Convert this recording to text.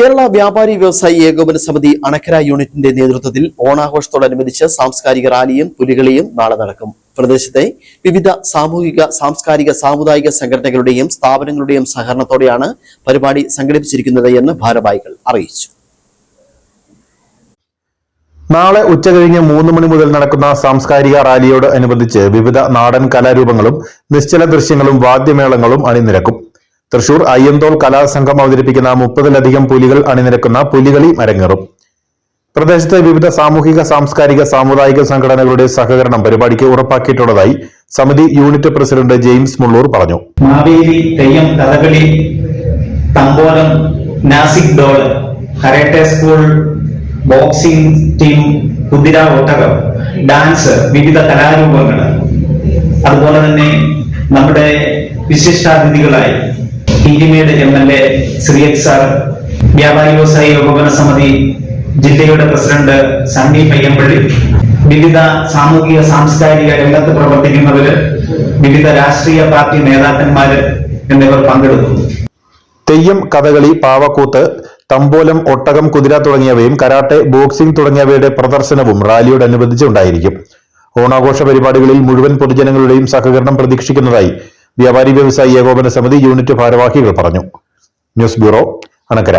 കേരള വ്യാപാരി വ്യവസായി ഏകോപന സമിതി അണക്കര യൂണിറ്റിന്റെ നേതൃത്വത്തിൽ ഓണാഘോഷത്തോടനുബന്ധിച്ച് സാംസ്കാരിക റാലിയും പുലികളിയും നാളെ നടക്കും. പ്രദേശത്തെ വിവിധ സാമൂഹിക, സാംസ്കാരിക, സാമുദായിക സംഘടനകളുടെയും സ്ഥാപനങ്ങളുടെയും സഹകരണത്തോടെയാണ് പരിപാടി സംഘടിപ്പിച്ചിരിക്കുന്നത് എന്ന് ഭാരവാഹികൾ അറിയിച്ചു. നാളെ ഉച്ചകഴിഞ്ഞ് 3 മണി മുതൽ നടക്കുന്ന സാംസ്കാരിക റാലിയോട് അനുബന്ധിച്ച് വിവിധ നാടൻ കലാരൂപങ്ങളും നിശ്ചല ദൃശ്യങ്ങളും വാദ്യമേളങ്ങളും അണിനിരക്കും. തൃശൂർ അയ്യന്തോൾ കലാസംഘം അവതരിപ്പിക്കുന്ന 30-ലധികം പുലികൾ അണിനിരക്കുന്ന പുലികളി അരങ്ങേറും. പ്രദേശത്തെ വിവിധ സാമൂഹിക, സാംസ്കാരിക, സാമുദായിക സംഘടനകളുടെ സഹകരണം പരിപാടിക്ക് ഉറപ്പാക്കിയിട്ടുള്ളതായി സമിതി യൂണിറ്റ് പ്രസിഡന്റ് ജെയിംസ് മുള്ളൂർ പറഞ്ഞു. മാവേലി, തെയ്യം, കഥകളി, തമ്പോലം, Nashik dhol, karate school, boxing team, കുതിര, ഒട്ടകം, ഡാൻസ്, വിവിധ കലാരൂപങ്ങൾ, അതുപോലെ തന്നെ നമ്മുടെ വിശിഷ്ടാതിഥികളായി ഇൻഡിമേഡ് MLA ശ്രീ സാർ, വ്യാപാരി വ്യവസായി ഏകോപന സമിതി ജില്ലയുടെ പ്രസിഡന്റ് സണ്ണി പയ്യമ്പള്ളി, വിവിധ സാമൂഹിക സാംസ്കാരിക രംഗത്ത് പ്രവർത്തിക്കുന്നവര്, വിവിധ രാഷ്ട്രീയ പാർട്ടി നേതാക്കന്മാര് എന്നിവർ പങ്കെടുത്തു. തെയ്യം, കഥകളി, പാവക്കൂത്ത്, തമ്പോലം, ഒട്ടകം, കുതിര തുടങ്ങിയവയും കരാട്ടെ, ബോക്സിംഗ് തുടങ്ങിയവയുടെ പ്രദർശനവും റാലിയോടനുബന്ധിച്ച് ഉണ്ടായിരിക്കും. ഓണാഘോഷ പരിപാടികളിൽ മുഴുവൻ പൊതുജനങ്ങളുടെയും സഹകരണം പ്രതീക്ഷിക്കുന്നതായി വ്യാപാരി വ്യവസായി ഏകോപന സമിതി യൂണിറ്റ് ഭാരവാഹികൾ പറഞ്ഞു. News bureau, Anakkara.